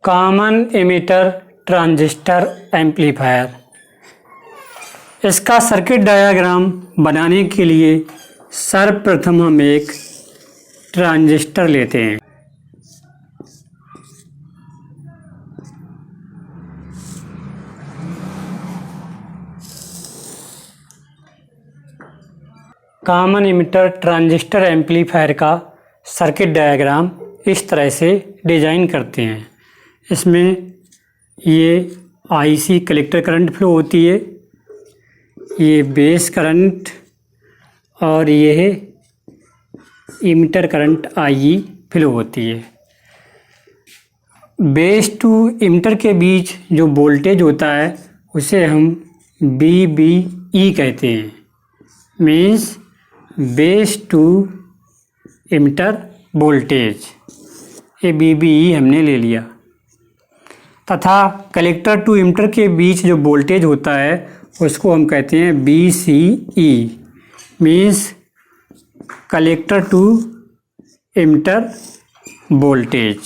Common emitter transistor amplifier. इसका circuit diagram बनाने के लिए सर्वप्रथम हम एक ट्रांजिस्टर लेते हैं। कॉमन एमिटर ट्रांजिस्टर एम्पलीफायर का सर्किट डायग्राम इस तरह से डिज़ाइन करते हैं। इसमें ये आईसी कलेक्टर करंट फ्लो होती है, ये बेस करंट और ये इमिटर करंट आई फ्लो होती है। बेस टू इमिटर के बीच जो वोल्टेज होता है उसे हम BBE कहते हैं, means base to emitter voltage. ये BBE हमने ले लिया। तथा कलेक्टर टू इमिटर के बीच जो वोल्टेज होता है उसको हम कहते हैं BCE, means collector to emitter voltage.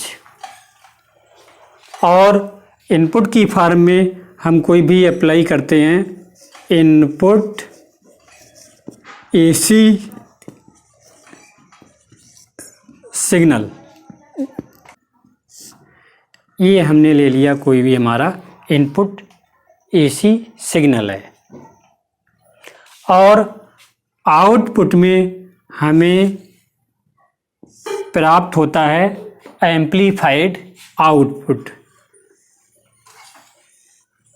और इनपुट की फॉर्म में हम कोई भी अप्लाई करते हैं, इनपुट AC सिग्नल। ये हमने ले लिया कोई भी हमारा इनपुट AC सिग्नल है। और आउटपुट में हमें प्राप्त होता है एम्पलीफाइड आउटपुट।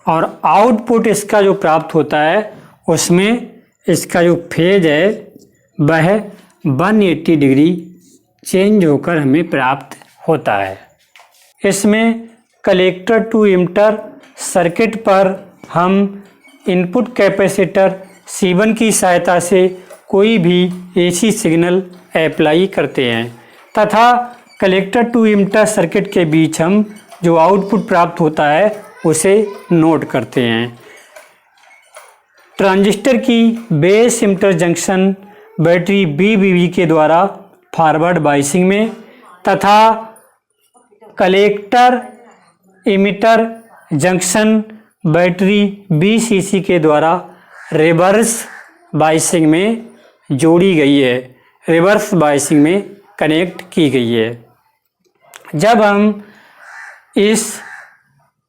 और आउटपुट इसका जो प्राप्त होता है उसमें इसका जो फेज है वह 180 डिग्री चेंज होकर हमें प्राप्त होता है। इसमें कलेक्टर टू इमिटर सर्किट पर हम इनपुट कैपेसिटर C1 की सहायता से कोई भी AC सिग्नल अप्लाई करते हैं तथा कलेक्टर टू इमिटर सर्किट के बीच हम जो आउटपुट प्राप्त होता है उसे नोट करते हैं। ट्रांजिस्टर की base emitter junction battery BBB के द्वारा फॉरवर्ड बायसिंग में तथा collector emitter junction battery BCC के द्वारा रिवर्स बायसिंग में जोड़ी गई है, रिवर्स बायसिंग में कनेक्ट की गई है। जब हम इस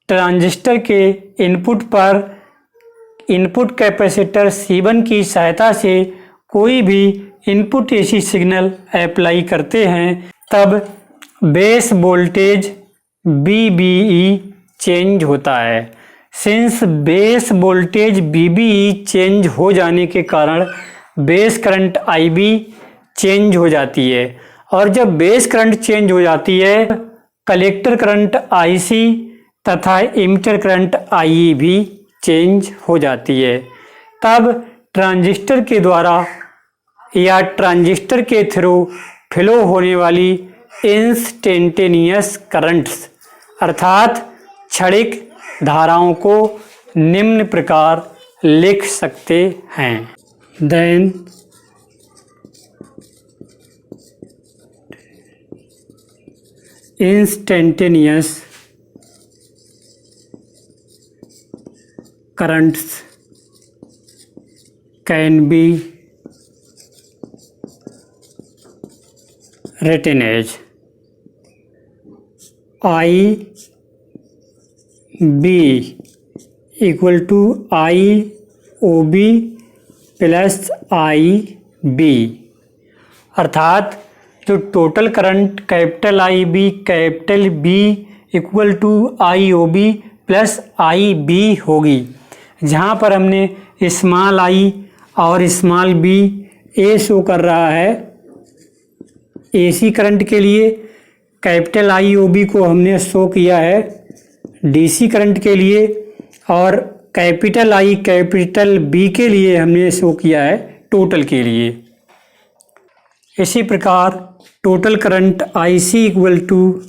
ट्रांजिस्टर के इनपुट पर इनपुट कैपेसिटर C1 की सहायता से कोई भी इनपुट AC सिग्नल अप्लाई करते हैं तब बेस वोल्टेज BBE चेंज होता है। Since base voltage BBE change हो जाने के कारण बेस करंट IB चेंज हो जाती है। और जब बेस करंट चेंज हो जाती है कलेक्टर करंट IC तथा इमिटर करंट IE भी चेंज हो जाती है। तब ट्रांजिस्टर के द्वारा या ट्रांजिस्टर के थ्रू फ्लो होने वाली इंस्टेंटेनियस करंट्स अर्थात क्षणिक धाराओं को निम्न प्रकार लिख सकते हैं। Then instantaneous currents can be written as IB equal to IOB plus IB। अर्थात जो total current capital IB capital B equal to IOB plus IB होगी, जहाँ पर हमने स्मॉल I और स्मॉल b ए शो कर रहा है AC करंट के लिए, कैपिटल IOB को हमने शो किया है DC करंट के लिए और कैपिटल I कैपिटल B के लिए हमने शो किया है टोटल के लिए। इसी प्रकार total current IC equal to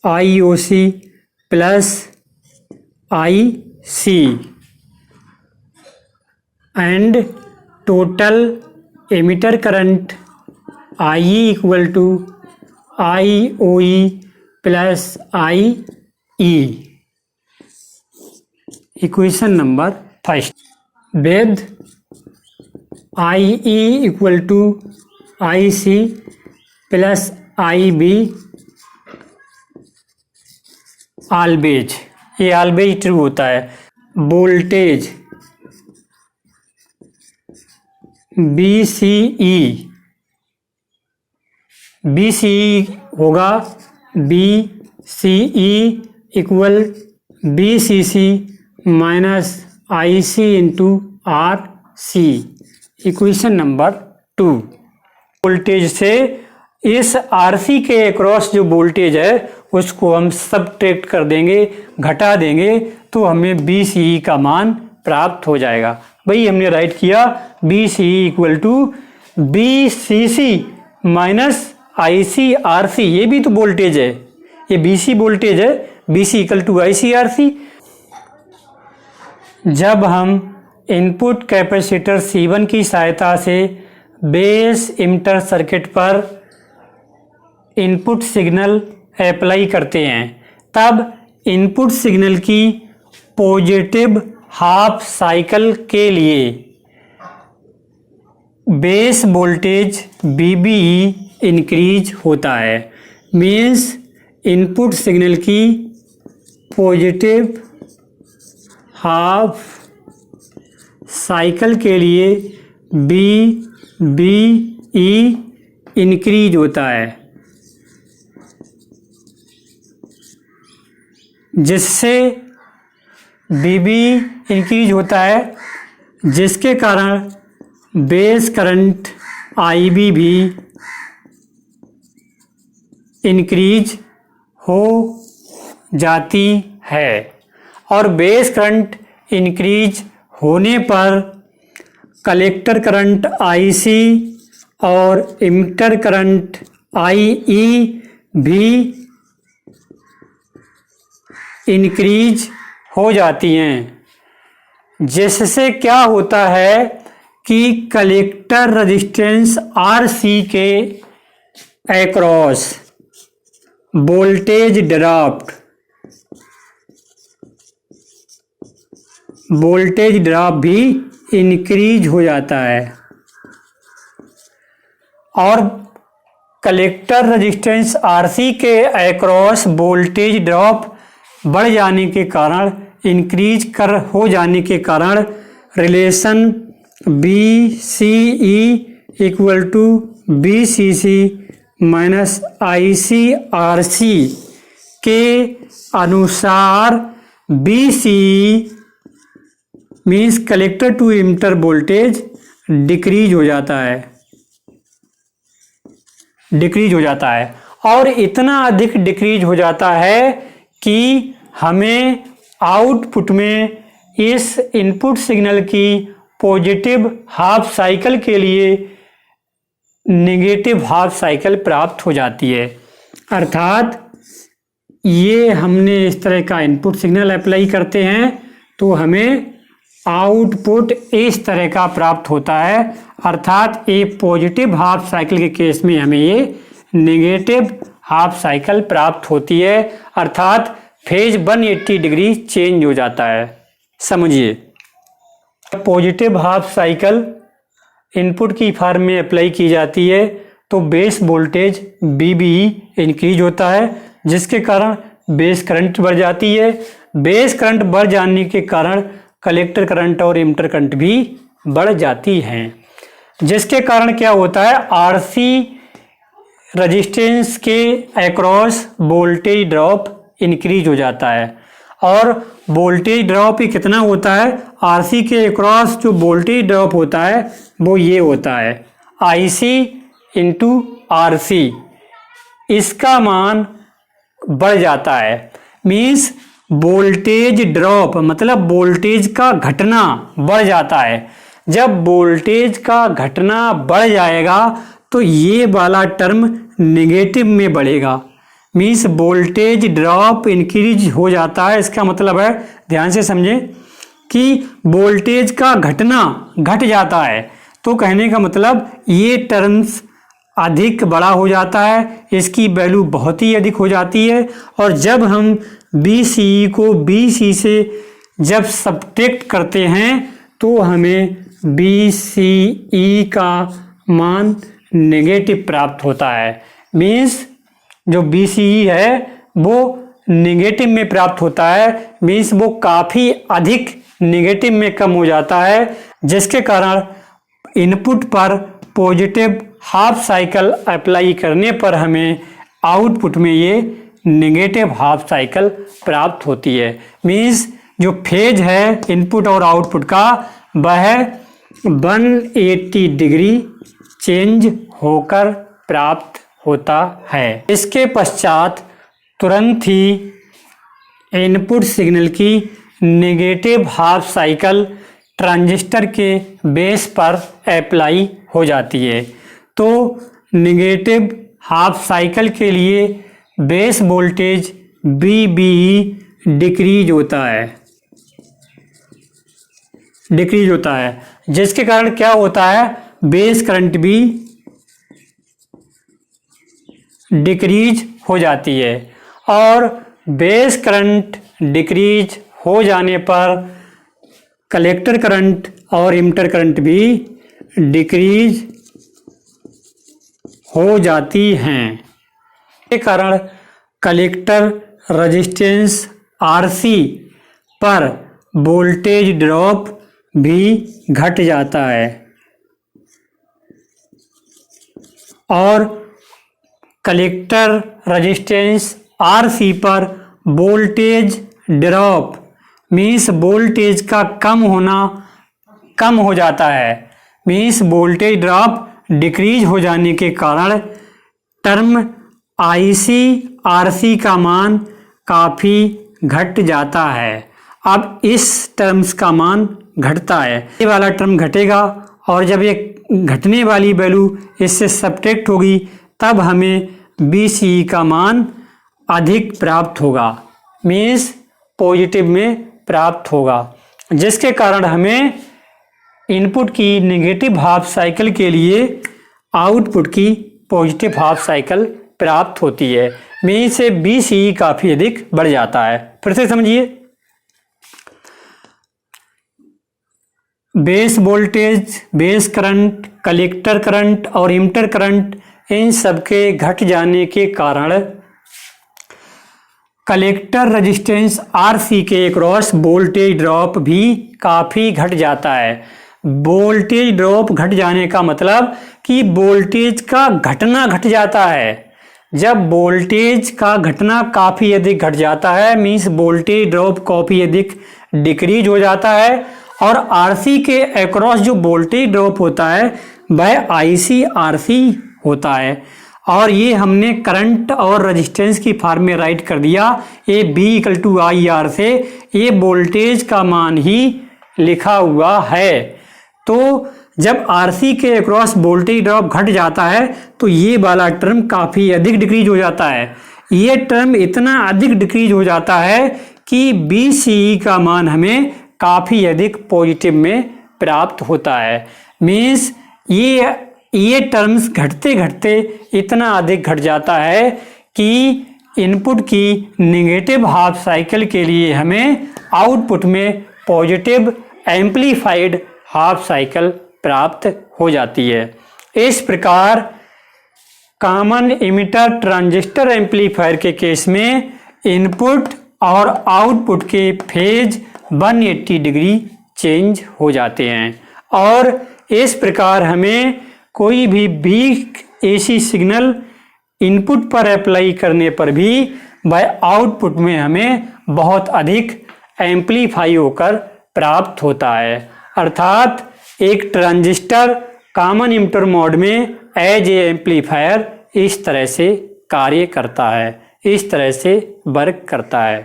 IOC plus IC and total emitter current IE equal to IOE plus I E. Equation number first, with I E equal to I C plus I B always, ये always true होता है। Voltage B C E होगा B C E equal B C C minus I C into R C. Equation number 2, voltage से इस R C के across जो voltage है उसको हम सबट्रैक्ट कर देंगे, घटा देंगे, तो हमें बी सी ई का मान प्राप्त हो जाएगा। भाई हमने राइट किया B C E equal to B C C minus I C R C, ये भी तो वोल्टेज है, ये बी सी वोल्टेज है, B C equal to I C R C. जब हम इनपुट कैपेसिटर C1 की सहायता से बेस इमिटर सर्किट पर इनपुट सिग्नल अप्लाई करते हैं, तब इनपुट सिग्नल की पॉजिटिव हाफ साइकिल के लिए बेस वोल्टेज VBE इंक्रीज होता है। मीन्स इनपुट सिग्नल की पॉजिटिव हाफ साइकिल के लिए VBE इंक्रीज होता है, जिससे VBE इंक्रीज होता है, जिसके कारण बेस करंट IB भी इंक्रीज हो जाती है। और बेस करंट इंक्रीज होने पर कलेक्टर करंट IC और इमिटर करंट IE भी इंक्रीज हो जाती हैं, जिससे क्या होता है कि कलेक्टर रेजिस्टेंस RC के अक्रॉस वोल्टेज ड्रॉप भी इंक्रीज हो जाता है। और कलेक्टर रेजिस्टेंस RC के अक्रॉस वोल्टेज ड्रॉप बढ़ जाने के कारण, हो जाने के कारण relation BCE equal to BCC minus ICRC के अनुसार BCE means collector to emitter voltage decrease हो जाता है, और इतना अधिक डिक्रीज हो जाता है कि हमें आउटपुट में इस इनपुट सिग्नल की पॉजिटिव हाफ साइकिल के लिए नेगेटिव हाफ साइकिल प्राप्त हो जाती है। अर्थात ये हमने इस तरह का इनपुट सिग्नल अप्लाई करते हैं तो हमें आउटपुट इस तरह का प्राप्त होता है। अर्थात एक पॉजिटिव हाफ साइकिल के केस में हमें ये नेगेटिव हाफ साइकिल प्राप्त होती है, अर्थात फेज 180 डिग्री चेंज हो जाता है। समझिए, पॉजिटिव हाफ साइकिल इनपुट की फॉर्म में अप्लाई की जाती है तो बेस वोल्टेज VBE इंक्रीज होता है, जिसके कारण बेस करंट बढ़ जाती है। बेस करंट बढ़ जाने के कारण कलेक्टर करंट और इमिटर करंट भी बढ़ जाती हैं, जिसके कारण क्या होता है, RC रेजिस्टेंस के अक्रॉस वोल्टेज ड्रॉप इंक्रीज हो जाता है। और वोल्टेज ड्रॉप ही कितना होता है, RC के अक्रॉस जो वोल्टेज ड्रॉप होता है वो ये होता है IC इंटू RC, इसका मान बढ़ जाता है। मीन्स वोल्टेज ड्रॉप मतलब वोल्टेज का घटना बढ़ जाता है। जब वोल्टेज का घटना बढ़ जाएगा तो ये वाला टर्म नेगेटिव में बढ़ेगा। मीन्स वोल्टेज ड्रॉप इंक्रीज हो जाता है, इसका मतलब है, ध्यान से समझें, कि वोल्टेज का घटना घट जाता है। तो कहने का मतलब ये टर्म्स अधिक बड़ा हो जाता है, इसकी वैल्यू बहुत ही अधिक हो जाती है। और जब हम BCE को BC से जब सब्ट्रैक्ट करते हैं तो हमें BCE का मान नेगेटिव प्राप्त होता है। मीन्स जो BCE है वो नेगेटिव में प्राप्त होता है, मीन्स वो काफ़ी अधिक नेगेटिव में कम हो जाता है, जिसके कारण इनपुट पर पॉजिटिव हाफ साइकिल अप्लाई करने पर हमें आउटपुट में ये नेगेटिव हाफ साइकिल प्राप्त होती है। मीन्स जो फेज है इनपुट और आउटपुट का वह 180 डिग्री चेंज होकर प्राप्त होता है। इसके पश्चात तुरंत ही इनपुट सिग्नल की नेगेटिव हाफ साइकिल ट्रांजिस्टर के बेस पर अप्लाई हो जाती है। तो नेगेटिव हाफ साइकिल के लिए बेस वोल्टेज VBE डिक्रीज होता है, जिसके कारण क्या होता है, बेस करंट भी डिक्रीज हो जाती है। और बेस करंट डिक्रीज हो जाने पर कलेक्टर करंट और इमिटर करंट भी डिक्रीज हो जाती हैं। के कारण कलेक्टर रेजिस्टेंस RC पर वोल्टेज ड्रॉप भी घट जाता है और कलेक्टर रेजिस्टेंस RC पर वोल्टेज ड्रॉप मीन्स वोल्टेज का कम हो जाता है। मीन्स वोल्टेज ड्रॉप डिक्रीज हो जाने के कारण टर्म IC/RC का मान काफ़ी घट जाता है। अब इस टर्म्स का मान घटता है, ये वाला टर्म घटेगा और जब ये घटने वाली वैल्यू इससे सब्ट्रैक्ट होगी तब हमें BCE का मान अधिक प्राप्त होगा, मीन्स पॉजिटिव में प्राप्त होगा, जिसके कारण हमें इनपुट की नेगेटिव हाफ साइकिल के लिए आउटपुट की पॉजिटिव हाफ साइकिल प्राप्त होती है। मीन्स से BCE काफ़ी अधिक बढ़ जाता है। फिर से समझिए, base voltage, base current, collector current और इमिटर करंट इन सबके घट जाने के कारण कलेक्टर रेजिस्टेंस RC के अक्रॉस वोल्टेज ड्रॉप भी काफ़ी घट जाता है। वोल्टेज ड्रॉप घट जाने का मतलब कि वोल्टेज का घटना घट जाता है। जब वोल्टेज का घटना काफ़ी अधिक घट जाता है मीन्स वोल्टेज ड्रॉप काफ़ी अधिक डिक्रीज हो जाता है और RC के अक्रॉस जो वोल्टेज ड्रॉप होता है वह IC/RC होता है। और ये हमने करंट और रेजिस्टेंस की फॉर्म में राइट कर दिया, ये B=IR से ये वोल्टेज का मान ही लिखा हुआ है। तो जब RC के अक्रॉस वोल्टेज ड्रॉप घट जाता है तो ये वाला टर्म काफ़ी अधिक डिक्रीज हो जाता है। ये टर्म इतना अधिक डिक्रीज हो जाता है कि BCE का मान हमें काफ़ी अधिक पॉजिटिव में प्राप्त होता है। मीन्स ये टर्म्स घटते घटते इतना अधिक घट जाता है कि इनपुट की नेगेटिव हाफ साइकिल के लिए हमें आउटपुट में पॉजिटिव एम्प्लीफाइड हाफ साइकिल प्राप्त हो जाती है। इस प्रकार कॉमन इमिटर ट्रांजिस्टर एम्पलीफायर के केस में इनपुट और आउटपुट के फेज 180 डिग्री चेंज हो जाते हैं और इस प्रकार हमें कोई भी वीक AC सिग्नल इनपुट पर अप्लाई करने पर भी वह आउटपुट में हमें बहुत अधिक एम्पलीफाई होकर प्राप्त होता है। अर्थात एक ट्रांजिस्टर कॉमन इमिटर मोड में एज ए एम्पलीफायर इस तरह से कार्य करता है, इस तरह से वर्क करता है।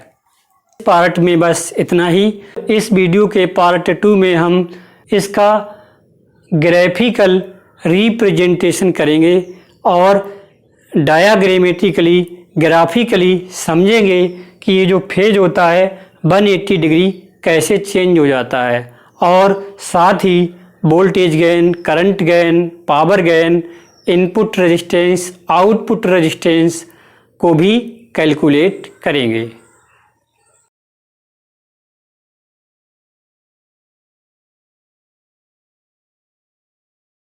पार्ट में बस इतना ही। इस वीडियो के पार्ट 2 में हम इसका ग्राफिकल रिप्रेजेंटेशन करेंगे और डायाग्रामेटिकली ग्राफिकली समझेंगे कि ये जो फेज होता है 180 डिग्री कैसे चेंज हो जाता है और साथ ही voltage gain, current gain, power gain input resistance output resistance को भी कैलकुलेट करेंगे।